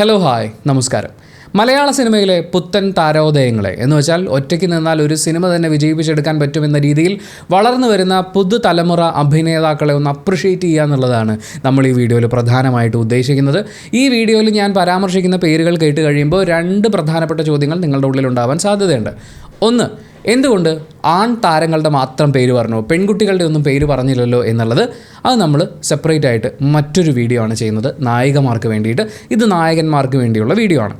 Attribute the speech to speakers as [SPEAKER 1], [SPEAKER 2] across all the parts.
[SPEAKER 1] Hello hi നമസ്കാരം. മലയാള സിനിമയിലെ പുത്തൻ താരോദയങ്ങളെ എന്ന് വെച്ചാൽ ഒറ്റയ്ക്ക് നിന്നാൽ ഒരു സിനിമ തന്നെ വിജയിപ്പിച്ചെടുക്കാൻ പറ്റുമെന്ന രീതിയിൽ വളർന്നു വരുന്ന പുതുതലമുറ അഭിനേതാക്കളെ ഒന്ന് അപ്രിഷ്യേറ്റ് ചെയ്യുക എന്നുള്ളതാണ് നമ്മൾ ഈ വീഡിയോയിൽ പ്രധാനമായിട്ട് ഉദ്ദേശിക്കുന്നത്. ഈ വീഡിയോയിൽ ഞാൻ പരാമർശിക്കുന്ന പേരുകൾ കേട്ട് കഴിയുമ്പോൾ രണ്ട് പ്രധാനപ്പെട്ട ചോദ്യങ്ങൾ നിങ്ങളുടെ ഉള്ളിലുണ്ടാവാൻ സാധ്യതയുണ്ട്. ഒന്ന്, എന്തുകൊണ്ട് ആൺ താരങ്ങളുടെ മാത്രം പേര് പറഞ്ഞു, പെൺകുട്ടികളുടെ ഒന്നും പേര് പറഞ്ഞില്ലല്ലോ എന്നുള്ളത്. അത് നമ്മൾ സെപ്പറേറ്റ് ആയിട്ട് മറ്റൊരു വീഡിയോ ആണ് ചെയ്യുന്നത്, നായികമാർക്ക് വേണ്ടിയിട്ട്. ഇത് നായകന്മാർക്ക് വേണ്ടിയുള്ള വീഡിയോ ആണ്.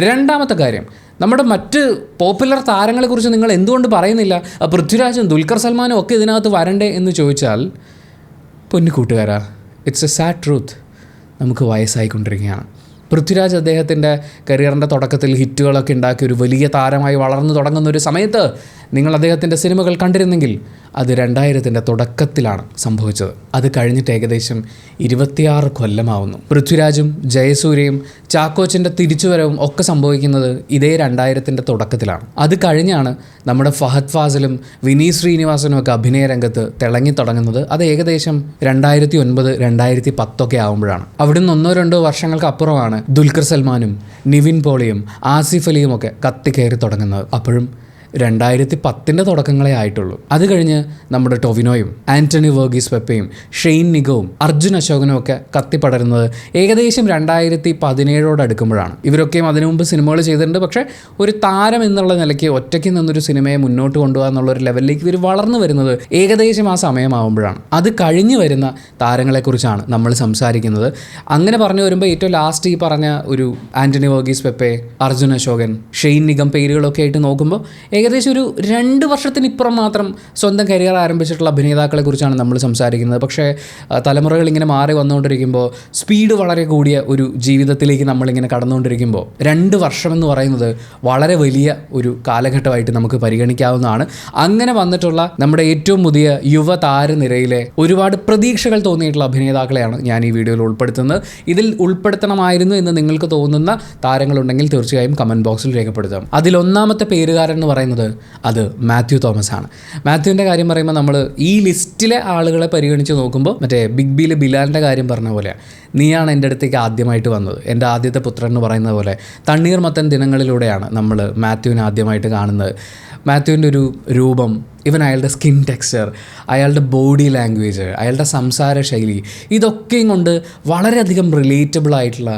[SPEAKER 1] രണ്ടാമത്തെ കാര്യം, നമ്മുടെ മറ്റ് പോപ്പുലർ താരങ്ങളെക്കുറിച്ച് നിങ്ങൾ എന്തുകൊണ്ട് പറയുന്നില്ല? പൃഥ്വിരാജും ദുൽഖർ സൽമാനും ഒക്കെ ഇതിനകത്ത് വരണ്ടേ എന്ന് ചോദിച്ചാൽ, പൊന്നു കൂട്ടുകാരാ, ഇറ്റ്സ് എ സാഡ് ട്രൂത്ത്. നമുക്ക് വയസ്സായിക്കൊണ്ടിരിക്കുകയാണ്. പൃഥ്വിരാജ് അദ്ദേഹത്തിൻ്റെ കരിയറിൻ്റെ തുടക്കത്തിൽ ഹിറ്റുകളൊക്കെ ഉണ്ടാക്കി ഒരു വലിയ താരമായി വളർന്നു തുടങ്ങുന്ന ഒരു സമയത്ത് നിങ്ങൾ അദ്ദേഹത്തിൻ്റെ സിനിമകൾ കണ്ടിരുന്നെങ്കിൽ അത് 2000-ൻ്റെ തുടക്കത്തിലാണ് സംഭവിച്ചത്. അത് കഴിഞ്ഞിട്ട് ഏകദേശം 26 കൊല്ലമാവുന്നു. പൃഥ്വിരാജും ജയസൂര്യയും ചാക്കോച്ചൻ്റെ തിരിച്ചുവരവും ഒക്കെ സംഭവിക്കുന്നത് ഇതേ 2000-ൻ്റെ തുടക്കത്തിലാണ്. അത് കഴിഞ്ഞാണ് നമ്മുടെ ഫഹദ് ഫാസിലും വിനീത് ശ്രീനിവാസനും ഒക്കെ അഭിനയ രംഗത്ത് തിളങ്ങി തുടങ്ങുന്നത്. അത് ഏകദേശം 2009, 2010 ഒക്കെ ആകുമ്പോഴാണ്. അവിടുന്ന് 1-2 വർഷങ്ങൾക്ക് അപ്പുറമാണ് ദുൽഖർ സൽമാനും നിവിൻ പോളിയും ആസിഫ് അലിയും ഒക്കെ കത്തിക്കയറി തുടങ്ങുന്നത്. അപ്പോഴും 2010-ൻ്റെ തുടക്കങ്ങളെ ആയിട്ടുള്ളൂ. അത് കഴിഞ്ഞ് നമ്മുടെ ടൊവിനോയും ആൻ്റണി വർഗീസ് പെപ്പയും ഷെയ്ൻ നിഗവും അർജുൻ അശോകനും ഒക്കെ കത്തിപ്പടരുന്നത് ഏകദേശം 2017 അടുക്കുമ്പോഴാണ്. ഇവരൊക്കെയും അതിനു മുമ്പ് സിനിമകൾ ചെയ്തിട്ടുണ്ട്. പക്ഷേ ഒരു താരം എന്നുള്ള നിലയ്ക്ക് ഒറ്റയ്ക്ക് നിന്നൊരു സിനിമയെ മുന്നോട്ട് കൊണ്ടുപോകുക എന്നുള്ളൊരു ലെവലിലേക്ക് ഇവർ വളർന്നു വരുന്നത് ഏകദേശം ആ സമയമാകുമ്പോഴാണ്. അത് കഴിഞ്ഞ് വരുന്ന താരങ്ങളെക്കുറിച്ചാണ് നമ്മൾ സംസാരിക്കുന്നത്. അങ്ങനെ പറഞ്ഞു വരുമ്പോൾ ഏറ്റവും ലാസ്റ്റ് ഈ പറഞ്ഞ ഒരു ആൻ്റണി വർഗീസ് പെപ്പെ, അർജുൻ അശോകൻ, ഷെയ്ൻ നിഗം പേരുകളൊക്കെ ആയിട്ട് നോക്കുമ്പോൾ ഏകദേശം ഒരു 2 വർഷത്തിനിപ്പുറം മാത്രം സ്വന്തം കരിയർ ആരംഭിച്ചിട്ടുള്ള അഭിനേതാക്കളെക്കുറിച്ചാണ് നമ്മൾ സംസാരിക്കുന്നത്. പക്ഷേ തലമുറകൾ ഇങ്ങനെ മാറി വന്നുകൊണ്ടിരിക്കുമ്പോൾ, സ്പീഡ് വളരെ കൂടിയ ഒരു ജീവിതത്തിലേക്ക് നമ്മളിങ്ങനെ കടന്നുകൊണ്ടിരിക്കുമ്പോൾ 2 വർഷമെന്ന് പറയുന്നത് വളരെ വലിയ ഒരു കാലഘട്ടമായിട്ട് നമുക്ക് പരിഗണിക്കാവുന്നതാണ്. അങ്ങനെ വന്നിട്ടുള്ള നമ്മുടെ ഏറ്റവും പുതിയ യുവതാരനിരയിലെ ഒരുപാട് പ്രതീക്ഷകൾ തോന്നിയിട്ടുള്ള അഭിനേതാക്കളെയാണ് ഞാൻ ഈ വീഡിയോയിൽ ഉൾപ്പെടുത്തുന്നത്. ഇതിൽ ഉൾപ്പെടുത്തണമായിരുന്നു എന്ന് നിങ്ങൾക്ക് തോന്നുന്ന താരങ്ങളുണ്ടെങ്കിൽ തീർച്ചയായും കമൻറ്റ് ബോക്സിൽ രേഖപ്പെടുത്താം. അതിലൊന്നാമത്തെ പേരുകാരൻ എന്ന് പറയുന്നത് അത് മാത്യു തോമസ് ആണ്. മാത്യുവിൻ്റെ കാര്യം പറയുമ്പോൾ നമ്മൾ ഈ ലിസ്റ്റിലെ ആളുകളെ പരിഗണിച്ച് നോക്കുമ്പോൾ മറ്റേ ബിഗ് ബിയിലെ ബിലാലിൻ്റെ കാര്യം പറഞ്ഞ പോലെ, നീയാണ് എൻ്റെ അടുത്തേക്ക് ആദ്യമായിട്ട് വന്നത്, എൻ്റെ ആദ്യത്തെ പുത്രൻ എന്ന് പറയുന്ന പോലെ തണ്ണീർമത്തൻ ദിനങ്ങളിലൂടെയാണ് നമ്മൾ മാത്യുവിനെ ആദ്യമായിട്ട് കാണുന്നത്. മാത്യുവിൻ്റെ ഒരു രൂപം, ഇവൻ അയാളുടെ സ്കിൻ ടെക്സ്ചർ, അയാളുടെ ബോഡി ലാംഗ്വേജ്, അയാളുടെ സംസാര ശൈലി, ഇതൊക്കെയും കൊണ്ട് വളരെയധികം റിലേറ്റബിൾ ആയിട്ടുള്ള,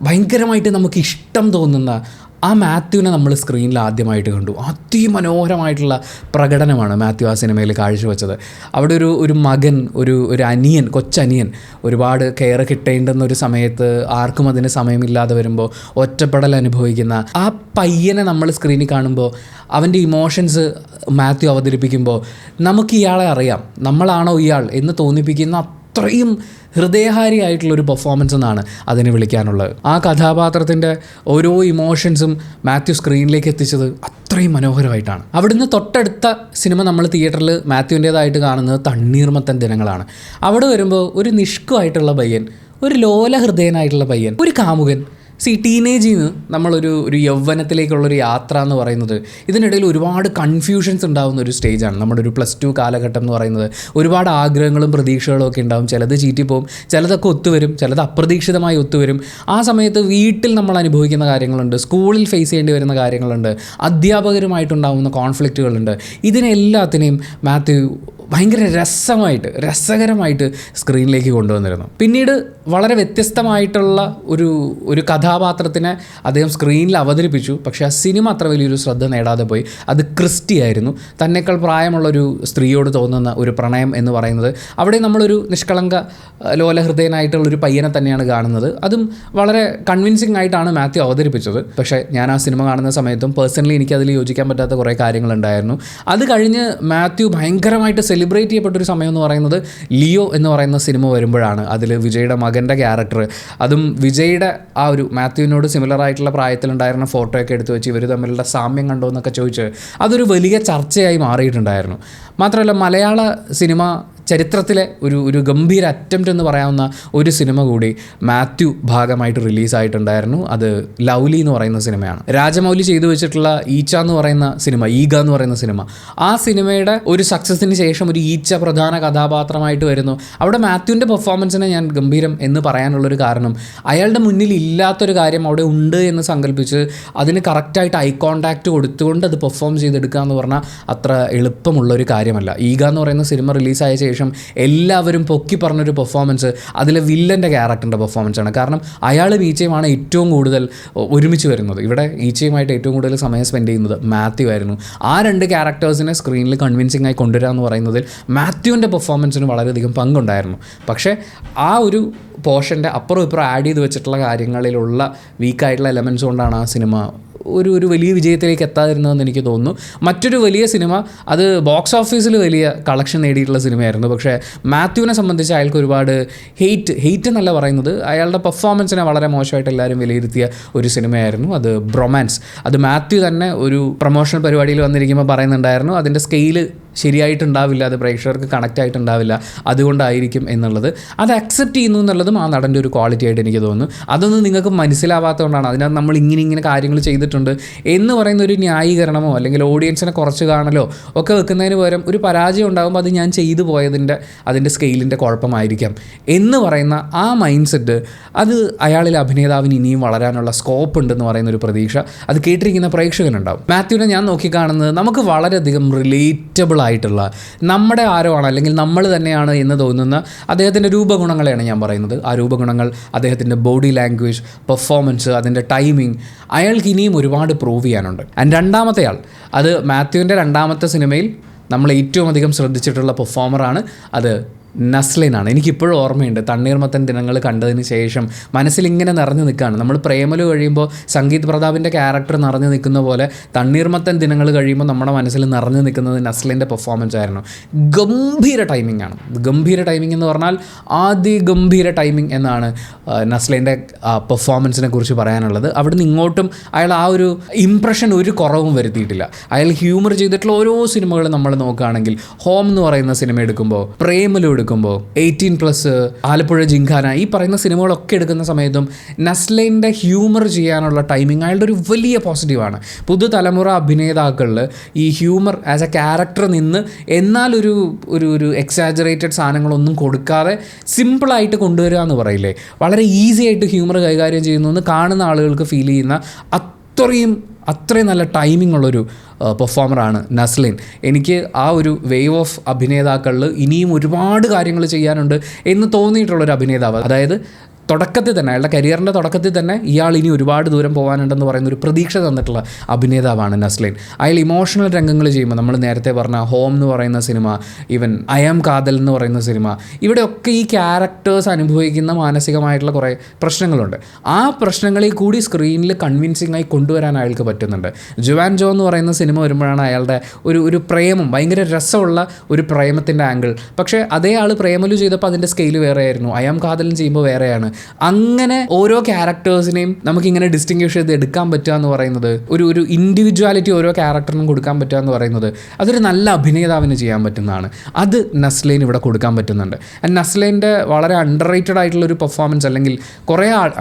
[SPEAKER 1] ഭയങ്കരമായിട്ട് നമുക്ക് ഇഷ്ടം തോന്നുന്ന ആ മാത്യുവിനെ നമ്മൾ സ്ക്രീനിൽ ആദ്യമായിട്ട് കണ്ടു. അതിമനോഹരമായിട്ടുള്ള പ്രകടനമാണ് മാത്യു ആ സിനിമയിൽ കാഴ്ചവെച്ചത്. അവിടെ ഒരു മകൻ, ഒരു അനിയൻ, കൊച്ചനിയൻ ഒരുപാട് കെയർ കിട്ടേണ്ടുന്നൊരു സമയത്ത് ആർക്കും അതിന് സമയമില്ലാതെ വരുമ്പോൾ ഒറ്റപ്പെടൽ അനുഭവിക്കുന്ന ആ പയ്യനെ നമ്മൾ സ്ക്രീനിൽ കാണുമ്പോൾ അവൻ്റെ ഇമോഷൻസ് മാത്യു അവതരിപ്പിക്കുമ്പോൾ നമുക്ക് ഇയാളെ അറിയാം, നമ്മളാണോ ഇയാൾ എന്ന് തോന്നിപ്പിക്കുന്ന അത്രയും ഹൃദയഹാരിയായിട്ടുള്ളൊരു പെർഫോമൻസ് എന്നാണ് അതിനെ വിളിക്കാനുള്ളത്. ആ കഥാപാത്രത്തിൻ്റെ ഓരോ ഇമോഷൻസും മാത്യു സ്ക്രീനിലേക്ക് എത്തിച്ചത് അത്രയും മനോഹരമായിട്ടാണ്. അവിടുന്ന് തൊട്ടടുത്ത സിനിമ നമ്മൾ തിയേറ്ററിൽ മാത്യുവിൻ്റേതായിട്ട് കാണുന്നത് തണ്ണീർമത്തൻ ദിനങ്ങളാണ്. അവിടെ വരുമ്പോൾ ഒരു നിഷ്കുവായിട്ടുള്ള പയ്യൻ, ഒരു ലോലഹൃദയനായിട്ടുള്ള പയ്യൻ, ഒരു കാമുകൻ. ടീനേജിൽ നിന്ന് നമ്മളൊരു യൗവനത്തിലേക്കുള്ളൊരു യാത്ര എന്ന് പറയുന്നത്, ഇതിനിടയിൽ ഒരുപാട് കൺഫ്യൂഷൻസ് ഉണ്ടാകുന്ന ഒരു സ്റ്റേജാണ് നമ്മുടെ ഒരു +2 കാലഘട്ടം എന്ന് പറയുന്നത്. ഒരുപാട് ആഗ്രഹങ്ങളും പ്രതീക്ഷകളും ഒക്കെ ഉണ്ടാകും. ചിലത് ചീറ്റിപ്പോവും, ചിലതൊക്കെ ഒത്തുവരും, ചിലത് അപ്രതീക്ഷിതമായി ഒത്തുവരും. ആ സമയത്ത് വീട്ടിൽ നമ്മൾ അനുഭവിക്കുന്ന കാര്യങ്ങളുണ്ട്, സ്കൂളിൽ ഫേസ് ചെയ്യേണ്ടി വരുന്ന കാര്യങ്ങളുണ്ട്, അധ്യാപകരുമായിട്ടുണ്ടാകുന്ന കോൺഫ്ലിക്റ്റുകളുണ്ട്. ഇതിനെല്ലാത്തിനെയും മാത്യു ഭയങ്കര രസകരമായിട്ട് സ്ക്രീനിലേക്ക് കൊണ്ടുവന്നിരുന്നു. പിന്നീട് വളരെ വ്യത്യസ്തമായിട്ടുള്ള ഒരു കഥാപാത്രത്തിനെ അദ്ദേഹം സ്ക്രീനിൽ അവതരിപ്പിച്ചു. പക്ഷേ ആ സിനിമ അത്ര വലിയൊരു ശ്രദ്ധ നേടാതെ പോയി. അത് ക്രിസ്റ്റി ആയിരുന്നു. തന്നേക്കാൾ പ്രായമുള്ളൊരു സ്ത്രീയോട് തോന്നുന്ന ഒരു പ്രണയം എന്ന് പറയുന്നത്. അവിടെ നമ്മളൊരു നിഷ്കളങ്ക ലോലഹൃദയനായിട്ടുള്ളൊരു പയ്യനെ തന്നെയാണ് കാണുന്നത്. അതും വളരെ കൺവിൻസിങ് ആയിട്ടാണ് മാത്യു അവതരിപ്പിച്ചത്. പക്ഷേ ഞാൻ ആ സിനിമ കാണുന്ന സമയത്തും പേഴ്സണലി എനിക്കതിൽ യോജിക്കാൻ പറ്റാത്ത കുറേ കാര്യങ്ങളുണ്ടായിരുന്നു. അത് കഴിഞ്ഞ് മാത്യു ഭയങ്കരമായിട്ട് സെലിബ്രേറ്റ് ചെയ്യപ്പെട്ടൊരു സമയം എന്ന് പറയുന്നത് ലിയോ എന്ന് പറയുന്ന സിനിമ വരുമ്പോഴാണ്. അതിൽ വിജയുടെ മകൻ്റെ ക്യാരക്ടർ, അതും വിജയുടെ ആ ഒരു മാത്യുവിനോട് സിമിലർ ആയിട്ടുള്ള പ്രായത്തിലുണ്ടായിരുന്ന ഫോട്ടോയൊക്കെ എടുത്തു വെച്ച് ഇവർ തമ്മിലുള്ള സാമ്യം കണ്ടോ എന്നൊക്കെ ചോദിച്ച് അതൊരു വലിയ ചർച്ചയായി മാറിയിട്ടുണ്ടായിരുന്നു. മാത്രമല്ല മലയാള സിനിമ ചരിത്രത്തിലെ ഒരു ഗംഭീര അറ്റംപ്റ്റ് എന്ന് പറയാവുന്ന ഒരു സിനിമ കൂടി മാത്യു ഭാഗമായിട്ട് റിലീസായിട്ടുണ്ടായിരുന്നു. അത് ലവ്ലി എന്ന് പറയുന്ന സിനിമയാണ്. രാജമൗലി ചെയ്തു വെച്ചിട്ടുള്ള ഈച്ച എന്ന് പറയുന്ന സിനിമ, ഈഗ എന്ന് പറയുന്ന സിനിമ, ആ സിനിമയുടെ ഒരു സക്സസിന് ശേഷം ഒരു ഈച്ച പ്രധാന കഥാപാത്രമായിട്ട് വരുന്നു. അവിടെ മാത്യുവിൻ്റെ പെർഫോമൻസിനെ ഞാൻ ഗംഭീരം എന്ന് പറയാനുള്ളൊരു കാരണം, അയാളുടെ മുന്നിൽ ഇല്ലാത്തൊരു കാര്യം അവിടെ ഉണ്ട് എന്ന് സങ്കല്പിച്ച് അതിന് കറക്റ്റായിട്ട് ഐ കോണ്ടാക്റ്റ് കൊടുത്തുകൊണ്ട് അത് പെർഫോം ചെയ്തെടുക്കുക എന്ന് പറഞ്ഞാൽ അത്ര എളുപ്പമുള്ളൊരു കാര്യമല്ല. ഈഗ എന്ന് പറയുന്ന സിനിമ റിലീസായ ശേഷം എല്ലാവരും പൊക്കി പറഞ്ഞൊരു പെർഫോമൻസ് അതിലെ വില്ലൻ്റെ ക്യാരക്ടറിൻ്റെ പെർഫോമൻസാണ്. കാരണം അയാളും ഈച്ചയുമാണ് ഏറ്റവും കൂടുതൽ ഒരുമിച്ച് വരുന്നത്. ഇവിടെ ഈച്ചയുമായിട്ട് ഏറ്റവും കൂടുതൽ സമയം സ്പെൻഡ് ചെയ്യുന്നത് മാത്യു ആയിരുന്നു. ആ രണ്ട് ക്യാരക്ടേഴ്സിനെ സ്ക്രീനിൽ കൺവിൻസിംഗ് ആയി കൊണ്ടുവരിക എന്ന് പറയുന്നതിൽ മാത്യുവിൻ്റെ പെർഫോമൻസിന് വളരെയധികം പങ്കുണ്ടായിരുന്നു. പക്ഷേ ആ ഒരു പോർഷൻ്റെ അപ്പുറം ഇപ്പുറം ആഡ് ചെയ്ത് വെച്ചിട്ടുള്ള കാര്യങ്ങളിലുള്ള വീക്കായിട്ടുള്ള എലമെൻറ്റ്സ് കൊണ്ടാണ് ആ സിനിമ ഒരു വലിയ വിജയത്തിലേക്ക് എത്താതിരുന്നതെന്ന് എനിക്ക് തോന്നുന്നു. മറ്റൊരു വലിയ സിനിമ, അത് ബോക്സ് ഓഫീസിൽ വലിയ കളക്ഷൻ നേടിയിട്ടുള്ള സിനിമയായിരുന്നു. പക്ഷേ മാത്യുവിനെ സംബന്ധിച്ച് അയാൾക്ക് ഒരുപാട് ഹെയ്റ്റ് എന്നല്ല പറയുന്നത്, അയാളുടെ പെർഫോമൻസിനെ വളരെ മോശമായിട്ട് എല്ലാവരും വിലയിരുത്തിയ ഒരു സിനിമയായിരുന്നു അത് ബ്രൊമാൻസ്. അത് മാത്യു തന്നെ ഒരു പ്രൊമോഷണൽ പരിപാടിയിൽ വന്നിരിക്കുമ്പോൾ പറയുന്നുണ്ടായിരുന്നു, അതിൻ്റെ സ്കെയില് ശരിയായിട്ടുണ്ടാവില്ല, അത് പ്രേക്ഷകർക്ക് കണക്റ്റ് ആയിട്ടുണ്ടാവില്ല, അതുകൊണ്ടായിരിക്കും എന്നുള്ളത്. അത് അക്സെപ്റ്റ് ചെയ്യുന്നു എന്നുള്ളതും ആ നടൻ്റെ ഒരു ക്വാളിറ്റി ആയിട്ട് എനിക്ക് തോന്നുന്നു. അതൊന്നും നിങ്ങൾക്ക് മനസ്സിലാവാത്തതുകൊണ്ടാണ് അതിനകത്ത് നമ്മൾ ഇങ്ങനെ കാര്യങ്ങൾ ചെയ്തിട്ടുണ്ട് എന്ന് പറയുന്ന ഒരു ന്യായീകരണമോ അല്ലെങ്കിൽ ഓഡിയൻസിനെ കുറച്ച് കാണലോ ഒക്കെ വെക്കുന്നതിന് പകരം ഒരു പരാജയം ഉണ്ടാകുമ്പോൾ അത് ഞാൻ ചെയ്തു പോയതിൻ്റെ അതിൻ്റെ സ്കെയിലിൻ്റെ കുഴപ്പമായിരിക്കാം എന്ന് പറയുന്ന ആ മൈൻഡ് സെറ്റ്, അത് അയാളിൽ അഭിനേതാവിന് ഇനിയും വളരാനുള്ള സ്കോപ്പ് ഉണ്ടെന്ന് പറയുന്ന ഒരു പ്രതീക്ഷ അത് കേട്ടിരിക്കുന്ന പ്രേക്ഷകനുണ്ടാവും. മാത്യുവിനെ ഞാൻ നോക്കിക്കാണുന്നത് നമുക്ക് വളരെയധികം റിലേറ്റബിൾ ആയിട്ടുള്ള, നമ്മുടെ ആരോ ആണ് അല്ലെങ്കിൽ നമ്മൾ തന്നെയാണ് എന്ന് തോന്നുന്ന അദ്ദേഹത്തിൻ്റെ രൂപഗുണങ്ങളെയാണ് ഞാൻ പറയുന്നത്. ആ രൂപഗുണങ്ങൾ, അദ്ദേഹത്തിൻ്റെ ബോഡി ലാംഗ്വേജ്, പെർഫോമൻസ്, അതിൻ്റെ ടൈമിങ്, അയാൾക്ക് ഇനിയും ഒരുപാട് പ്രൂവ് ചെയ്യാനുണ്ട്. ആൻഡ് രണ്ടാമത്തെ ആൾ, അത് മാത്യുവിൻ്റെ രണ്ടാമത്തെ സിനിമയിൽ നമ്മൾ ഏറ്റവും അധികം ശ്രദ്ധിച്ചിട്ടുള്ള പെർഫോമറാണ്, അത് നസ്ലിനാണ്. എനിക്കിപ്പോഴും ഓർമ്മയുണ്ട്, തണ്ണീർമത്തൻ ദിനങ്ങൾ കണ്ടതിന് ശേഷം മനസ്സിലിങ്ങനെ നിറഞ്ഞു നിൽക്കുകയാണ്. നമ്മൾ പ്രേമലു കഴിയുമ്പോൾ സംഗീത് പ്രതാപിൻ്റെ ക്യാരക്ടർ നിറഞ്ഞു നിൽക്കുന്ന പോലെ തണ്ണീർമത്തൻ ദിനങ്ങൾ കഴിയുമ്പോൾ നമ്മുടെ മനസ്സിൽ നിറഞ്ഞു നിൽക്കുന്നത് നസ്ലിൻ്റെ പെർഫോമൻസ് ആയിരുന്നു. ഗംഭീര ടൈമിംഗ് ആണ്. ഗംഭീര ടൈമിംഗ് എന്ന് പറഞ്ഞാൽ അതിഗംഭീര ടൈമിംഗ് എന്നാണ് നസ്ലിൻ്റെ പെർഫോമൻസിനെ കുറിച്ച് പറയാനുള്ളത്. അവിടുന്ന് ഇങ്ങോട്ടും അയാൾ ആ ഒരു ഇംപ്രഷൻ ഒരു കുറവും വരുത്തിയിട്ടില്ല. അയാൾ ഹ്യൂമർ ചെയ്തിട്ടുള്ള ഓരോ സിനിമകളും നമ്മൾ നോക്കുകയാണെങ്കിൽ, ഹോം എന്ന് പറയുന്ന സിനിമ എടുക്കുമ്പോൾ, പ്രേമലു എടുക്കുമ്പോൾ, 18+, ആലപ്പുഴ ജിങ്കാന, ഈ പറയുന്ന സിനിമകളൊക്കെ എടുക്കുന്ന സമയത്തും നസ്ലിൻ്റെ ഹ്യൂമർ ചെയ്യാനുള്ള ടൈമിംഗ് അയാളുടെ ഒരു വലിയ പോസിറ്റീവാണ്. പുതുതലമുറ അഭിനേതാക്കളിൽ ഈ ഹ്യൂമർ ആസ് എ ക്യാരക്ടർ നിന്ന് എന്നാൽ ഒരു എക്സാജറേറ്റഡ് സാധനങ്ങളൊന്നും കൊടുക്കാതെ സിമ്പിളായിട്ട് കൊണ്ടുവരിക എന്ന് പറയില്ലേ, വളരെ ഈസി ആയിട്ട് ഹ്യൂമർ കൈകാര്യം ചെയ്യുന്നു എന്ന് കാണുന്ന ആളുകൾക്ക് ഫീൽ ചെയ്യുന്ന അത്രയും നല്ല ടൈമിംഗ് ഉള്ളൊരു പെർഫോമറാണ് നസ്ലിൻ. എനിക്ക് ആ ഒരു വേവ് ഓഫ് അഭിനേതാക്കളിൽ ഇനിയും ഒരുപാട് കാര്യങ്ങൾ ചെയ്യാനുണ്ട് എന്ന് തോന്നിയിട്ടുള്ളൊരു അഭിനേതാവ്. അതായത് തുടക്കത്തിൽ തന്നെ, അയാളുടെ കരിയറിൻ്റെ തുടക്കത്തിൽ തന്നെ ഇയാൾ ഇനി ഒരുപാട് ദൂരം പോകാനുണ്ടെന്ന് പറയുന്ന ഒരു പ്രതീക്ഷ തന്നിട്ടുള്ള അഭിനേതാവാണ് നസ്ലിൻ. അയാൾ ഇമോഷണൽ രംഗങ്ങൾ ചെയ്യുമ്പോൾ, നമ്മൾ നേരത്തെ പറഞ്ഞ ഹോം എന്ന് പറയുന്ന സിനിമ, ഈവൻ ഐ ആം കാതൽ എന്ന് പറയുന്ന സിനിമ, ഇവിടെയൊക്കെ ഈ ക്യാരക്ടേഴ്സ് അനുഭവിക്കുന്ന മാനസികമായിട്ടുള്ള കുറേ പ്രശ്നങ്ങളുണ്ട്. ആ പ്രശ്നങ്ങളിൽ കൂടി സ്ക്രീനിൽ കൺവിൻസിംഗ് ആയി കൊണ്ടുവരാൻ അയാൾക്ക് പറ്റുന്നുണ്ട്. ജുവാൻ ജോ എന്ന് പറയുന്ന സിനിമ വരുമ്പോഴാണ് അയാളുടെ ഒരു പ്രേമം, ഭയങ്കര രസമുള്ള ഒരു പ്രേമത്തിൻ്റെ ആംഗിൾ. പക്ഷേ അതേ ആൾ പ്രേമലു ചെയ്തപ്പോൾ അതിൻ്റെ സ്കെയിൽ വേറെയായിരുന്നു, ഐ ആം കാതലും ചെയ്യുമ്പോൾ വേറെയാണ്. അങ്ങനെ ഓരോ ക്യാരക്ടേഴ്സിനെയും നമുക്കിങ്ങനെ ഡിസ്റ്റിങ്വിഷ് ചെയ്ത് എടുക്കാൻ പറ്റുക എന്ന് പറയുന്നത്, ഒരു ഇൻഡിവിജ്വാലിറ്റി ഓരോ ക്യാരക്ടറിനും കൊടുക്കാൻ പറ്റുക എന്ന് പറയുന്നത്, അതൊരു നല്ല അഭിനേതാവിന് ചെയ്യാൻ പറ്റുന്നതാണ്. അത് നസ്ലിൻ ഇവിടെ കൊടുക്കാൻ പറ്റുന്നുണ്ട്. ആൻഡ് നസ്ലിൻ്റെ വളരെ അണ്ടർ റേറ്റഡ് ആയിട്ടുള്ളൊരു പെർഫോമൻസ്, അല്ലെങ്കിൽ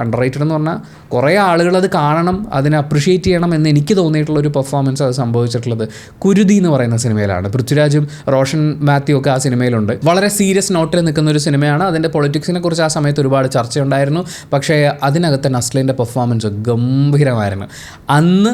[SPEAKER 1] അണ്ടർ റേറ്റഡ് എന്ന് പറഞ്ഞാൽ കുറേ ആളുകൾ അത് കാണണം, അതിനെ അപ്രിഷ്യേറ്റ് ചെയ്യണം എന്ന് എനിക്ക് തോന്നിയിട്ടുള്ളൊരു പെർഫോമൻസ് അത് സംഭവിച്ചിട്ടുള്ളത് കുരുതി എന്ന് പറയുന്ന സിനിമയിലാണ്. പൃഥ്വിരാജും റോഷൻ മാത്യു ഒക്കെ ആ സിനിമയിലുണ്ട്. വളരെ സീരിയസ് നോട്ടിൽ നിൽക്കുന്ന ഒരു സിനിമയാണ്. അതിൻ്റെ പൊളിറ്റിക്സിനെ കുറിച്ച് ആ സമയത്ത് ഒരുപാട് ചർച്ച ഉണ്ടായിരുന്നു. പക്ഷേ അതിനകത്ത് നസ്ലിൻ്റെ പെർഫോമൻസ് ഗംഭീരമായിരുന്നു. അന്ന്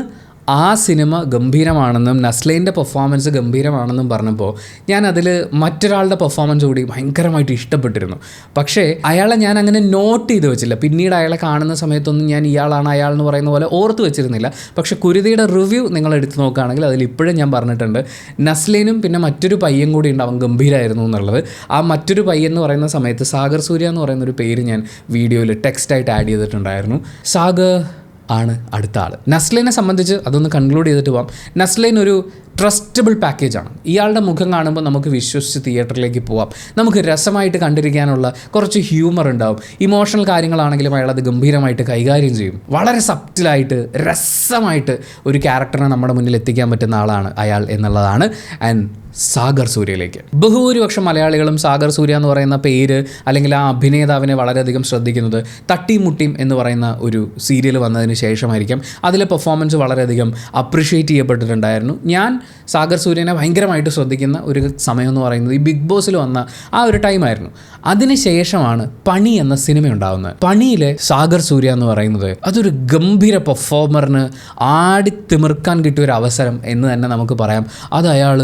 [SPEAKER 1] ആ സിനിമ ഗംഭീരമാണെന്നും നസ്ലിൻ്റെ പെർഫോമൻസ് ഗംഭീരമാണെന്നും പറഞ്ഞപ്പോൾ ഞാൻ അതിൽ മറ്റൊരാളുടെ പെർഫോമൻസ് കൂടി ഭയങ്കരമായിട്ട് ഇഷ്ടപ്പെട്ടിരുന്നു. പക്ഷേ അയാളെ ഞാൻ അങ്ങനെ നോട്ട് ചെയ്ത് വെച്ചില്ല. പിന്നീട് അയാളെ കാണുന്ന സമയത്തൊന്നും ഞാൻ ഇയാളാണ് അയാൾ എന്ന് പറയുന്ന പോലെ ഓർത്ത് വെച്ചിരുന്നില്ല. പക്ഷേ കുരുതിയുടെ റിവ്യൂ നിങ്ങൾ എടുത്ത് നോക്കുകയാണെങ്കിൽ അതിൽ ഇപ്പോഴും ഞാൻ പറഞ്ഞിട്ടുണ്ട്, നസ്ലിനും പിന്നെ മറ്റൊരു പയ്യൻ കൂടി ഉണ്ട്, അവൻ ഗംഭീരമായിരുന്നു എന്നുള്ളത്. ആ മറ്റൊരു പയ്യൻ എന്ന് പറയുന്ന സമയത്ത് സാഗർ സൂര്യ എന്ന് പറയുന്നൊരു പേര് ഞാൻ വീഡിയോയിൽ ടെക്സ്റ്റായിട്ട് ആഡ് ചെയ്തിട്ടുണ്ടായിരുന്നു. സാഗർ ആണ് അടുത്ത ആൾ. നസ്ലിനെ സംബന്ധിച്ച് അതൊന്ന് കൺക്ലൂഡ് ചെയ്തിട്ട് പോകാം. നസ്ലിൻ ഒരു ട്രസ്റ്റബിൾ പാക്കേജാണ്. ഇയാളുടെ മുഖം കാണുമ്പോൾ നമുക്ക് വിശ്വസിച്ച് തിയേറ്ററിലേക്ക് പോവാം. നമുക്ക് രസമായിട്ട് കണ്ടിരിക്കാനുള്ള കുറച്ച് ഹ്യൂമർ ഉണ്ടാവും. ഇമോഷണൽ കാര്യങ്ങളാണെങ്കിലും അയാളത് ഗംഭീരമായിട്ട് കൈകാര്യം ചെയ്യും. വളരെ സബ്റ്റിലായിട്ട് രസമായിട്ട് ഒരു ക്യാരക്ടറിനെ നമ്മുടെ മുന്നിൽ എത്തിക്കാൻ പറ്റുന്ന ആളാണ് അയാൾ എന്നുള്ളതാണ്. ആൻഡ് സാഗർ സൂര്യയിലേക്ക്. ബഹുഭൂരിപക്ഷം മലയാളികളും സാഗർ സൂര്യ എന്ന് പറയുന്ന പേര് അല്ലെങ്കിൽ ആ അഭിനേതാവിനെ വളരെയധികം ശ്രദ്ധിക്കുന്നത് തട്ടിയും മുട്ടിയും എന്ന് പറയുന്ന ഒരു സീരിയൽ വന്നതിന് ശേഷമായിരിക്കും. അതിലെ പെർഫോമൻസ് വളരെയധികം അപ്രിഷ്യേറ്റ് ചെയ്യപ്പെട്ടിട്ടുണ്ടായിരുന്നു. ഞാൻ സാഗർ സൂര്യനെ ഭയങ്കരമായിട്ട് ശ്രദ്ധിക്കുന്ന ഒരു സമയം എന്ന് പറയുന്നത് ഈ ബിഗ് ബോസിൽ വന്ന ആ ഒരു ടൈമായിരുന്നു. അതിനുശേഷമാണ് പണി എന്ന സിനിമ ഉണ്ടാകുന്നത്. പണിയിലെ സാഗർ സൂര്യ എന്ന് പറയുന്നത് അതൊരു ഗംഭീര പെർഫോമറിന് ആടിത്തിമിർക്കാൻ കിട്ടിയ ഒരു അവസരം എന്ന് തന്നെ നമുക്ക് പറയാം. അത് അയാൾ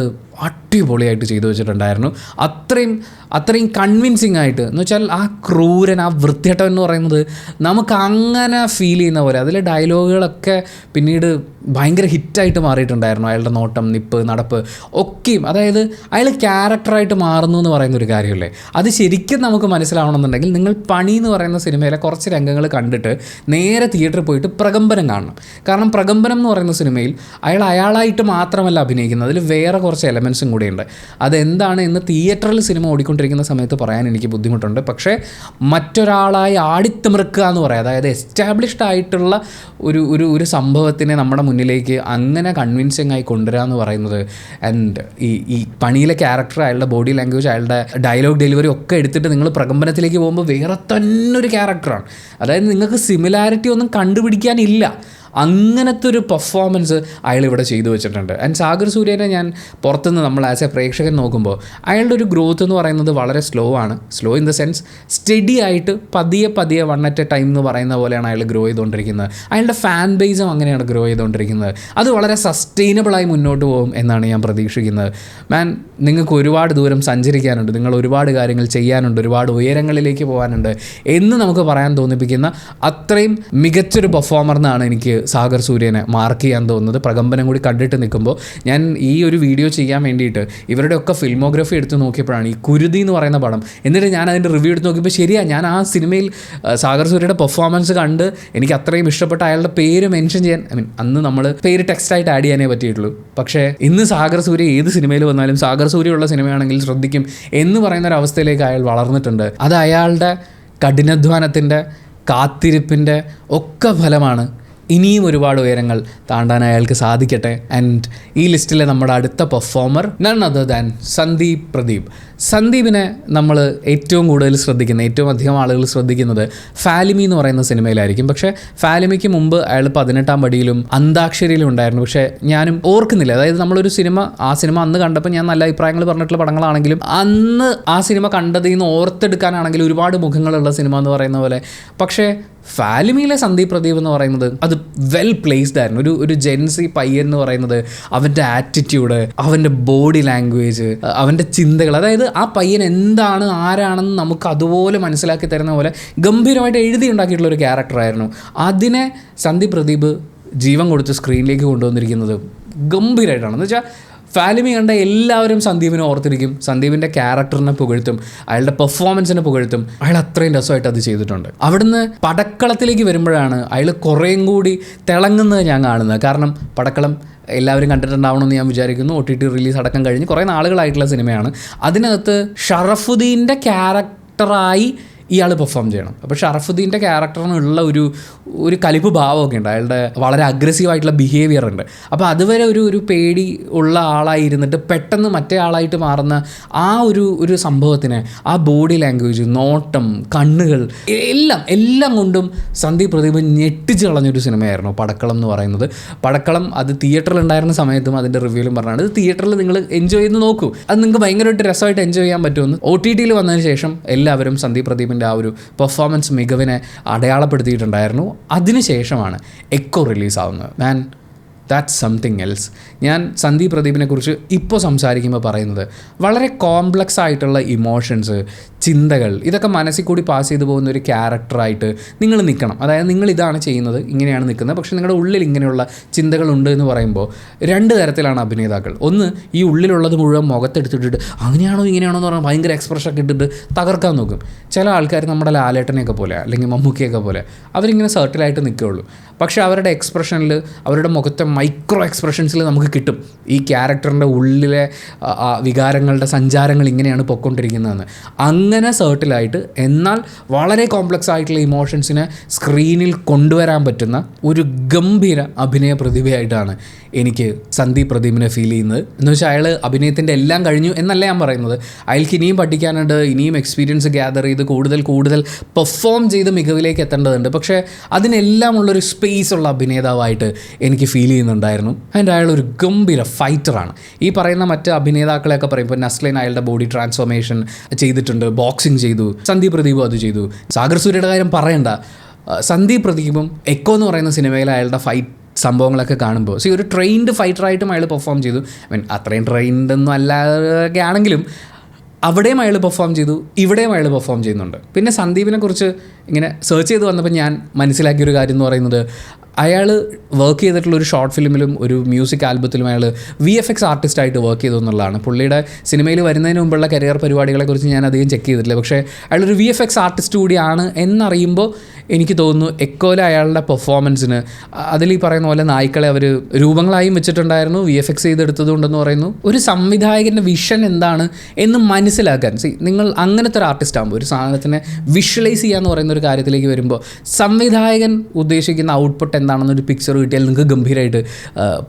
[SPEAKER 1] അടിപൊളിയായിട്ട് ചെയ്തു വെച്ചിട്ടുണ്ടായിരുന്നു. അത്രയും കൺവിൻസിങ് ആയിട്ട് എന്ന് വെച്ചാൽ ആ ക്രൂരൻ, ആ വൃത്തികെട്ടവൻ എന്ന് പറയുന്നത് നമുക്ക് അങ്ങനെ ഫീൽ ചെയ്യുന്ന പോലെ. അതിലെ ഡയലോഗുകളൊക്കെ പിന്നീട് ഭയങ്കര ഹിറ്റായിട്ട് മാറിയിട്ടുണ്ടായിരുന്നു. അയാളുടെ നോട്ടം, നിപ്പ്, നടപ്പ് ഒക്കെയും. അതായത് അയാൾ ക്യാരക്ടറായിട്ട് മാറുന്നു എന്ന് പറയുന്ന ഒരു കാര്യമല്ലേ, അത് ശരിക്കും നമുക്ക് മനസ്സിലാവണമെന്നുണ്ടെങ്കിൽ നിങ്ങൾ പണി എന്ന് പറയുന്ന സിനിമയിലെ കുറച്ച് രംഗങ്ങൾ കണ്ടിട്ട് നേരെ തിയേറ്ററിൽ പോയിട്ട് പ്രകമ്പനം കാണണം. കാരണം പ്രകമ്പനം എന്ന് പറയുന്ന സിനിമയിൽ അയാളായിട്ട് മാത്രമല്ല അഭിനയിക്കുന്നത്, അതിൽ വേറെ കുറച്ച് എലമെൻസും കൂടെയുണ്ട്. അതെന്താണ് എന്ന് തിയേറ്ററിൽ സിനിമ ഓടിക്കൊണ്ടിരിക്കുന്ന സമയത്ത് പറയാൻ എനിക്ക് ബുദ്ധിമുട്ടുണ്ട്. പക്ഷേ മറ്റൊരാളായി ആടിത്തിമിർക്കുക എന്ന് പറയാം, അതായത് എസ്റ്റാബ്ലിഷ്ഡ് ആയിട്ടുള്ള ഒരു സംഭവത്തിനെ നമ്മുടെ മുന്നിലേക്ക് അങ്ങനെ കൺവിൻസിങ് ആയി കൊണ്ടുവരിക എന്ന് പറയുന്നത്. ആൻഡ് ഈ പണിയിലെ ക്യാരക്ടർ, അയാളുടെ ബോഡി ലാംഗ്വേജ്, അയാളുടെ ഡയലോഗ് ഡെലിവറി ഒക്കെ എടുത്തിട്ട് നിങ്ങൾ പ്രകമ്പനത്തിലേക്ക് പോകുമ്പോൾ വേറെ തന്നെ ഒരു ക്യാരക്ടറാണ്. അതായത് നിങ്ങൾക്ക് സിമിലാരിറ്റി ഒന്നും കണ്ടുപിടിക്കാനില്ല. അങ്ങനത്തെ ഒരു പെർഫോമൻസ് അയാളിവിടെ ചെയ്തു വെച്ചിട്ടുണ്ട്. ആൻഡ് സാഗർ സൂര്യനെ ഞാൻ പുറത്തുനിന്ന് നമ്മൾ ആസ് എ പ്രേക്ഷകൻ നോക്കുമ്പോൾ അയാളുടെ ഒരു ഗ്രോത്ത് എന്ന് പറയുന്നത് വളരെ സ്ലോ ആണ്. Slow in the sense study ആയിട്ട് പതിയെ വൺ അറ്റ് എ ടൈം എന്ന് പറയുന്ന പോലെയാണ് അയാൾ ഗ്രോ ചെയ്തുകൊണ്ടിരിക്കുന്നത്. അയാളുടെ ഫാൻ ബേസും അങ്ങനെയാണ് ഗ്രോ ചെയ്തുകൊണ്ടിരിക്കുന്നത്. അത് വളരെ സസ്റ്റൈനബിളായി മുന്നോട്ട് പോകും എന്നാണ് ഞാൻ പ്രതീക്ഷിക്കുന്നത്. നിങ്ങൾക്ക് ഒരുപാട് ദൂരം സഞ്ചരിക്കാനുണ്ട്, നിങ്ങൾ ഒരുപാട് കാര്യങ്ങൾ ചെയ്യാനുണ്ട്, ഒരുപാട് ഉയരങ്ങളിലേക്ക് പോകാനുണ്ട് എന്ന് നമുക്ക് പറയാൻ തോന്നിപ്പിക്കുന്ന അത്രയും മികച്ചൊരു പെർഫോമർ എന്നാണ് എനിക്ക് സാഗർ സൂര്യനെ മാർക്ക് ചെയ്യാൻ തോന്നുന്നത്. പ്രകമ്പനം കൂടി കണ്ടിട്ട് നിൽക്കുമ്പോൾ ഞാൻ ഈ ഒരു വീഡിയോ ചെയ്യാൻ വേണ്ടിയിട്ട് ഇവരുടെയൊക്കെ ഫിൽമോഗ്രഫി എടുത്ത് നോക്കിയപ്പോഴാണ് ഈ കുരുതി എന്ന് പറയുന്ന പടം. എന്നിട്ട് ഞാൻ അതിൻ്റെ റിവ്യൂ എടുത്ത് നോക്കിയപ്പോൾ ശരിയാണ്, ഞാൻ ആ സിനിമയിൽ സാഗർ സൂര്യയുടെ പെർഫോമൻസ് കണ്ട് എനിക്ക് അത്രയും ഇഷ്ടപ്പെട്ട അയാളുടെ പേര് മെൻഷൻ ചെയ്യാൻ, അന്ന് നമ്മൾ പേര് ടെക്സ്റ്റായിട്ട് ആഡ് ചെയ്യാനേ പറ്റിയിട്ടുള്ളൂ. പക്ഷേ ഇന്ന് സാഗർ സൂര്യ ഏത് സിനിമയിൽ വന്നാലും സാഗർ സൂര്യ ഉള്ള സിനിമയാണെങ്കിൽ ശ്രദ്ധിക്കും എന്ന് പറയുന്ന ഒരു അവസ്ഥയിലേക്ക് അയാൾ വളർന്നിട്ടുണ്ട്. അത് അയാളുടെ കഠിനാധ്വാനത്തിൻ്റെ, കാത്തിരിപ്പിൻ്റെ ഒക്കെ ഫലമാണ്. ഇനിയും ഒരുപാട് ഉയരങ്ങൾ താണ്ടാൻ അയാൾക്ക് സാധിക്കട്ടെ. ആൻഡ് ഈ ലിസ്റ്റിലെ നമ്മുടെ അടുത്ത performer none other than Sandeep Pradeep. സന്ദീപിനെ നമ്മൾ ഏറ്റവും കൂടുതൽ ശ്രദ്ധിക്കുന്നത്, ഏറ്റവും അധികം ആളുകൾ ശ്രദ്ധിക്കുന്നത് ഫാലിമി എന്ന് പറയുന്ന സിനിമയിലായിരിക്കും. പക്ഷേ ഫാലിമിക്ക് മുമ്പ് അയാൾ 18-ാം പടിയിലും അന്താക്ഷരിയിലും ഉണ്ടായിരുന്നു. പക്ഷേ ഞാനും ഓർക്കുന്നില്ല, അതായത് നമ്മളൊരു ആ സിനിമ അന്ന് കണ്ടപ്പോൾ ഞാൻ നല്ല അഭിപ്രായങ്ങൾ പറഞ്ഞിട്ടുള്ള പടങ്ങളാണെങ്കിലും അന്ന് ആ സിനിമ കണ്ടതിൽ നിന്ന് ഓർത്തെടുക്കാനാണെങ്കിലും ഒരുപാട് മുഖങ്ങളുള്ള സിനിമ എന്ന് പറയുന്ന പോലെ. പക്ഷേ ഫാലിമിയിലെ സന്ദീപ് പ്രദീപ് എന്ന് പറയുന്നത് അത് വെൽ പ്ലേസ്ഡ് ആയിരുന്നു. ഒരു ജെൻസി പയ്യൻ എന്ന് പറയുന്നത് അവൻ്റെ ആറ്റിറ്റ്യൂഡ്, അവൻ്റെ ബോഡി ലാംഗ്വേജ്, അവൻ്റെ ചിന്തകൾ, അതായത് ആ പയ്യൻ എന്താണ് ആരാണെന്ന് നമുക്ക് അതുപോലെ മനസ്സിലാക്കി തരുന്ന പോലെ ഗംഭീരമായിട്ട് എഴുതി ഉണ്ടാക്കിയിട്ടുള്ള ഒരു ക്യാരക്ടറായിരുന്നു. അതിനെ സന്ദീപ് പ്രദീപ് ജീവൻ കൊടുത്ത് സ്ക്രീനിലേക്ക് കൊണ്ടുവന്നിരിക്കുന്നത് ഗംഭീരമായിട്ടാണ്. എന്ന് വെച്ചാൽ ഫാലിമി കണ്ട എല്ലാവരും സന്ദീപിനെ ഓർത്തിരിക്കും, സന്ദീപിൻ്റെ ക്യാരക്ടറിനെ പുകഴ്ത്തും, അയാളുടെ പെർഫോമൻസിനെ പുകഴ്ത്തും. അയാൾ അത്രയും രസമായിട്ട് അത് ചെയ്തിട്ടുണ്ട്. അവിടുന്ന് പടക്കളത്തിലേക്ക് വരുമ്പോഴാണ് അയാൾ കുറേയും കൂടി തിളങ്ങുന്നത് ഞാൻ കാണുന്നത്. കാരണം പടക്കളം എല്ലാവരും കണ്ടിട്ടുണ്ടാവണമെന്ന് ഞാൻ വിചാരിക്കുന്നു. OTT റിലീസ് അടക്കം കഴിഞ്ഞ് കുറേ നാളുകളായിട്ടുള്ള സിനിമയാണ്. അതിനകത്ത് ഷറഫുദ്ദീൻ്റെ ക്യാരക്ടറായി ഇയാൾ പെർഫോം ചെയ്യണം. അപ്പോൾ ഷറഫുദ്ദീൻ്റെ ക്യാരക്ടറിനുള്ള ഒരു കലിപ്പ് ഭാവമൊക്കെ ഉണ്ട്, അയാളുടെ വളരെ അഗ്രസീവായിട്ടുള്ള ബിഹേവിയർ ഉണ്ട്. അപ്പോൾ അതുവരെ ഒരു പേടി ഉള്ള ആളായിരുന്നിട്ട് പെട്ടെന്ന് മറ്റേ ആളായിട്ട് മാറുന്ന ആ ഒരു സംഭവത്തിന് ആ ബോഡി ലാംഗ്വേജ്, നോട്ടം, കണ്ണുകൾ എല്ലാം കൊണ്ടും സന്ദീപ് പ്രദീപ് ഞെട്ടിച്ച് കളഞ്ഞൊരു സിനിമയായിരുന്നു പടക്കളം എന്ന് പറയുന്നത്. പടക്കളം അത് തിയേറ്ററിൽ ഉണ്ടായിരുന്ന സമയത്തും അതിൻ്റെ റിവ്യൂലും പറഞ്ഞാണ്, ഇത് തിയേറ്ററിൽ നിങ്ങൾ എൻജോയ് ചെയ്ത് നോക്കൂ, അത് നിങ്ങൾക്ക് ഭയങ്കരമായിട്ട് രസമായിട്ട് എൻജോയ് ചെയ്യാൻ പറ്റുമെന്ന്. OTTയിൽ വന്നതിന് ശേഷം എല്ലാവരും സന്ദീപ് പ്രദീപിൻ്റെ ആ ഒരു പെർഫോമൻസ് മികവിനെ അടയാളപ്പെടുത്തിയിട്ടുണ്ടായിരുന്നു. അതിനുശേഷമാണ് എക്കോ റിലീസാവുന്നത്. That's something else. ഞാൻ സന്ദീപ് പ്രദീപിനെ കുറിച്ച് ഇപ്പോൾ സംസാരിക്കുമ്പോൾ പറയുന്നത് വളരെ കോംപ്ലക്സ് ആയിട്ടുള്ള ഇമോഷൻസ്, ചിന്തകൾ, ഇതൊക്കെ മനസ്സിൽ കൂടി പാസ് ചെയ്തു പോകുന്ന ഒരു ക്യാരക്ടറായിട്ട് നിങ്ങൾ നിൽക്കണം. അതായത് നിങ്ങൾ ഇതാണ് ചെയ്യുന്നത്, ഇങ്ങനെയാണ് നിൽക്കുന്നത്, പക്ഷേ നിങ്ങളുടെ ഉള്ളിൽ ഇങ്ങനെയുള്ള ചിന്തകളുണ്ട് എന്ന് പറയുമ്പോൾ രണ്ട് തരത്തിലാണ് അഭിനേതാക്കൾ. ഒന്ന്, ഈ ഉള്ളിലുള്ളത് മുഴുവൻ മുഖത്തെടുത്തിട്ടിട്ട് അങ്ങനെയാണോ ഇങ്ങനെയാണോ എന്ന് പറഞ്ഞാൽ ഭയങ്കര എക്സ്പ്രഷനൊക്കെ ഇട്ടിട്ട് തകർക്കാൻ നോക്കും. ചില ആൾക്കാർ നമ്മുടെ ലാലേട്ടനെയൊക്കെ പോലെ അല്ലെങ്കിൽ മമ്മൂക്കിയൊക്കെ പോലെ അവരിങ്ങനെ സർട്ടിലായിട്ട് നിൽക്കുകയുള്ളൂ. പക്ഷേ അവരുടെ എക്സ്പ്രഷനിൽ, അവരുടെ മുഖത്തെ മൈക്രോ എക്സ്പ്രഷൻസിൽ നമുക്ക് കിട്ടും ഈ ക്യാരക്ടറിൻ്റെ ഉള്ളിലെ വികാരങ്ങളുടെ സഞ്ചാരങ്ങൾ ഇങ്ങനെയാണ് പൊയ്ക്കൊണ്ടിരിക്കുന്നതെന്ന്. അങ്ങനെ സർട്ടിലായിട്ട് എന്നാൽ വളരെ കോംപ്ലക്സ് ആയിട്ടുള്ള ഇമോഷൻസിനെ സ്ക്രീനിൽ കൊണ്ടുവരാൻ പറ്റുന്ന ഒരു ഗംഭീര അഭിനയ പ്രതിഭയായിട്ടാണ് എനിക്ക് സന്ദീപ് പ്രദീപിനെ ഫീൽ ചെയ്യുന്നത്. എന്ന് വെച്ചാൽ അയാൾ അഭിനയത്തിൻ്റെ എല്ലാം കഴിഞ്ഞു എന്നല്ല ഞാൻ പറയുന്നത്. അയാൾക്ക് ഇനിയും പഠിക്കാനുണ്ട്, ഇനിയും എക്സ്പീരിയൻസ് ഗ്യാദർ ചെയ്ത് കൂടുതൽ പെർഫോം ചെയ്ത് മികവിലേക്ക് എത്തേണ്ടതുണ്ട്. പക്ഷേ അതിനെല്ലാം ഉള്ളൊരു സ്പേസ് ഉള്ള അഭിനേതാവായിട്ട് എനിക്ക് ഫീൽ ചെയ്യുന്നുണ്ടായിരുന്നു. അതിൻ്റെ അയാൾ ഒരു ഗംഭീര ഫൈറ്ററാണ്. ഈ പറയുന്ന മറ്റ് അഭിനേതാക്കളെയൊക്കെ പറയും, ഇപ്പോൾ നസ്ലിൻ അയാളുടെ ബോഡി ട്രാൻസ്ഫോർമേഷൻ ചെയ്തിട്ടുണ്ട്, ബോക്സിങ് ചെയ്തു, സന്ദീപ് പ്രദീപും അത് ചെയ്തു. സാഗർ സൂര്യയുടെ കാര്യം പറയണ്ട. സന്ദീപ് പ്രദീപും എക്കോ എന്ന് പറയുന്ന സിനിമയിൽ അയാളുടെ ഫൈറ്റ് സംഭവങ്ങളൊക്കെ കാണുമ്പോൾ ഒരു ട്രെയിൻഡ് ഫൈറ്ററായിട്ടും അയാൾ പെർഫോം ചെയ്തു. അത്രയും ട്രെയിൻഡ് ഒന്നും അല്ലാതെ ആണെങ്കിലും അവിടെയും അയാൾ പെർഫോം ചെയ്തു, ഇവിടെയും അയാൾ പെർഫോം ചെയ്യുന്നുണ്ട്. പിന്നെ സന്ദീപിനെ കുറിച്ച് ഇങ്ങനെ സെർച്ച് ചെയ്ത് വന്നപ്പോൾ ഞാൻ മനസ്സിലാക്കിയൊരു കാര്യം എന്ന് പറയുന്നത്, അയാൾ വർക്ക് ചെയ്തിട്ടുള്ള ഒരു ഷോർട്ട് ഫിലിമിലും ഒരു മ്യൂസിക് ആൽബത്തിലും അയാൾ VFX ആർട്ടിസ്റ്റായിട്ട് വർക്ക് ചെയ്തു എന്നുള്ളതാണ്. പുള്ളിയുടെ സിനിമയിൽ വരുന്നതിന് മുമ്പുള്ള കരിയർ പരിപാടികളെക്കുറിച്ച് ഞാൻ അധികം ചെക്ക് ചെയ്തിട്ടില്ല. പക്ഷേ അയാളൊരു VFX ആർട്ടിസ്റ്റ് കൂടിയാണ് എന്നറിയുമ്പോൾ എനിക്ക് തോന്നുന്നു എക്കോയിലെ അയാളുടെ പെർഫോമൻസിന്, അതിൽ ഈ പറയുന്ന പോലെ നായ്ക്കളെ അവർ രൂപങ്ങളായും വെച്ചിട്ടുണ്ടായിരുന്നു, VFX ചെയ്തെടുത്തതുകൊണ്ടെന്ന് പറയുന്നു. ഒരു സംവിധായകൻ്റെ വിഷൻ എന്താണ് എന്ന് മനസ്സിലാക്കാൻ നിങ്ങൾ അങ്ങനത്തെ ഒരു ആർട്ടിസ്റ്റ് ആകുമ്പോൾ, ഒരു സാധനത്തിനെ വിഷ്വലൈസ് ചെയ്യാന്ന് പറയുന്ന ഒരു കാര്യത്തിലേക്ക് വരുമ്പോൾ, സംവിധായകൻ ഉദ്ദേശിക്കുന്ന ഔട്ട്പുട്ട് എന്താണെന്നൊരു പിക്ചർ കിട്ടിയാൽ നിങ്ങൾക്ക് ഗംഭീരമായിട്ട്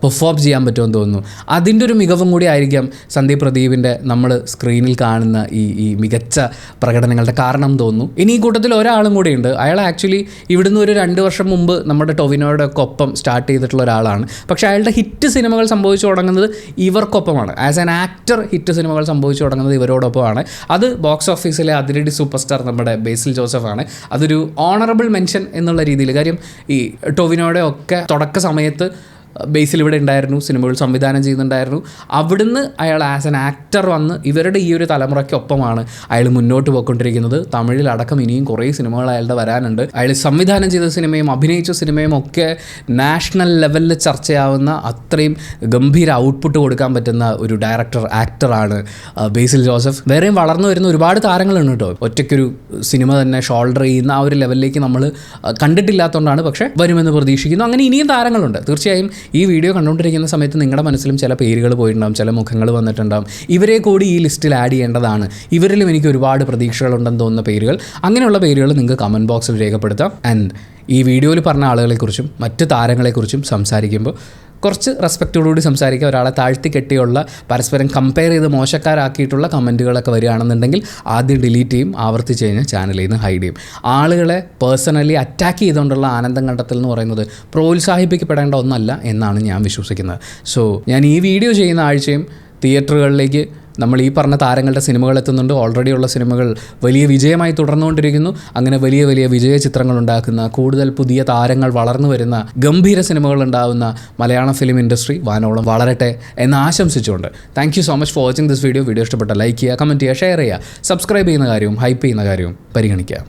[SPEAKER 1] പെർഫോം ചെയ്യാൻ പറ്റുമെന്ന് തോന്നുന്നു. അതിൻ്റെ ഒരു മികവും കൂടി ആയിരിക്കാം സന്ദീപ് പ്രദീപിൻ്റെ നമ്മൾ സ്ക്രീനിൽ കാണുന്ന ഈ മികച്ച പ്രകടനങ്ങളുടെ കാരണം തോന്നുന്നു. ഇനി ഈ കൂട്ടത്തിൽ ഒരാളും കൂടിയുണ്ട്. അയാൾ ആക്ച്വലി ഇവിടുന്ന് ഒരു 2 വർഷം മുമ്പ് നമ്മുടെ ടൊവിനോയുടെ ഒപ്പം സ്റ്റാർട്ട് ചെയ്തിട്ടുള്ള ഒരാളാണ്. പക്ഷേ അയാളുടെ ഹിറ്റ് സിനിമകൾ സംഭവിച്ചു തുടങ്ങുന്നത് ഇവർക്കൊപ്പമാണ്. ആസ് ആൻ ആക്ടർ ഹിറ്റ് സിനിമകൾ സംഭവിച്ചു തുടങ്ങുന്നത് ഇവരോടൊപ്പമാണ്. അത് ബോക്സ് ഓഫീസിലെ അതിരടി സൂപ്പർ സ്റ്റാർ നമ്മുടെ ബേസിൽ ജോസഫാണ്. അതൊരു ഓണറബിൾ മെൻഷൻ എന്നുള്ള രീതിയിൽ. കാര്യം ഈ ടൊവിനോയുടെ ഒക്കെ തുടക്ക സമയത്ത് ബേസിൽ ഇവിടെ ഉണ്ടായിരുന്നു, സിനിമകൾ സംവിധാനം ചെയ്യുന്നുണ്ടായിരുന്നു. അവിടുന്ന് അയാൾ ആസ് എൻ ആക്ടർ വന്ന് ഇവരുടെ ഈ ഒരു തലമുറയ്ക്കൊപ്പമാണ് അയാൾ മുന്നോട്ട് പോയിക്കൊണ്ടിരിക്കുന്നത്. തമിഴിലടക്കം ഇനിയും കുറേ സിനിമകൾ അയാളുടെ വരാനുണ്ട്. അയാൾ സംവിധാനം ചെയ്ത സിനിമയും അഭിനയിച്ച സിനിമയും ഒക്കെ നാഷണൽ ലെവലിൽ ചർച്ചയാവുന്ന അത്രയും ഗംഭീര ഔട്ട്പുട്ട് കൊടുക്കാൻ പറ്റുന്ന ഒരു ഡയറക്ടർ ആക്ടറാണ് ബേസിൽ ജോസഫ്. വേറെയും വളർന്നു വരുന്ന ഒരുപാട് താരങ്ങളുണ്ട് കേട്ടോ. ഒറ്റയ്ക്കൊരു സിനിമ തന്നെ ഷോൾഡർ ചെയ്യുന്ന ആ ഒരു ലെവലിലേക്ക് നമ്മൾ കണ്ടിട്ടില്ലാത്തതുകൊണ്ടാണ്. പക്ഷേ വരുമെന്ന് പ്രതീക്ഷിക്കുന്നു. അങ്ങനെ ഇനിയും താരങ്ങളുണ്ട്. തീർച്ചയായും ഈ വീഡിയോ കണ്ടുകൊണ്ടിരിക്കുന്ന സമയത്ത് നിങ്ങളുടെ മനസ്സിലും ചില പേരുകൾ പോയിട്ടുണ്ടാകും, ചില മുഖങ്ങൾ വന്നിട്ടുണ്ടാകും. ഇവരെ കൂടി ഈ ലിസ്റ്റിൽ ആഡ് ചെയ്യേണ്ടതാണ്. ഇവരിലും എനിക്ക് ഒരുപാട് പ്രതീക്ഷകളുണ്ടെന്ന് തോന്നുന്ന പേരുകൾ, അങ്ങനെയുള്ള പേരുകൾ നിങ്ങൾക്ക് കമൻറ്റ് ബോക്സിൽ രേഖപ്പെടുത്താം. ആൻഡ് ഈ വീഡിയോയിൽ പറഞ്ഞ ആളുകളെക്കുറിച്ചും മറ്റ് താരങ്ങളെക്കുറിച്ചും സംസാരിക്കുമ്പോൾ കുറച്ച് റെസ്പെക്റ്റോടുകൂടി സംസാരിക്കുക. ഒരാളെ താഴ്ത്തി കെട്ടിയുള്ള പരസ്പരം കമ്പയർ ചെയ്ത് മോശക്കാരാക്കിയിട്ടുള്ള കമൻറ്റുകളൊക്കെ വരികയാണെന്നുണ്ടെങ്കിൽ ആദ്യം ഡിലീറ്റ് ചെയ്യും, ആവർത്തിച്ച് കഴിഞ്ഞാൽ ചാനലിൽ നിന്ന് ഹൈഡ് ചെയ്യും. ആളുകളെ പേഴ്സണലി അറ്റാക്ക് ചെയ്തുകൊണ്ടുള്ള ആനന്ദം കണ്ടെത്തൽ എന്ന് പറയുന്നത് പ്രോത്സാഹിപ്പിക്കപ്പെടേണ്ട ഒന്നല്ല എന്നാണ് ഞാൻ വിശ്വസിക്കുന്നത്. സോ ഞാൻ ഈ വീഡിയോ ചെയ്യുന്ന ആഴ്ചയും തിയേറ്ററുകളിലേക്ക് നമ്മൾ ഈ പറഞ്ഞ താരങ്ങളുടെ സിനിമകൾ എത്തുന്നുണ്ട്. ഓൾറെഡി ഉള്ള സിനിമകൾ വലിയ വിജയമായി തുടർന്നുകൊണ്ടിരിക്കുന്നു. അങ്ങനെ വലിയ വിജയ ചിത്രങ്ങൾ ഉണ്ടാക്കുന്ന, കൂടുതൽ പുതിയ താരങ്ങൾ വളർന്നു വരുന്ന, ഗംഭീര സിനിമകൾ ഉണ്ടാകുന്ന മലയാളം ഫിലിം ഇൻഡസ്ട്രി വാനോളം വളരട്ടെ എന്ന് ആശംസിച്ചുകൊണ്ട് thank you so much for watching this video. Video ഇഷ്ടപ്പെട്ട ലൈക്ക് ചെയ്യുക, കമൻറ്റ് ചെയ്യുക, ഷെയർ ചെയ്യുക, സബ്സ്ക്രൈബ് ചെയ്യുന്ന കാര്യവും ഹൈപ്പ് ചെയ്യുന്ന കാര്യവും പരിഗണിക്കുക.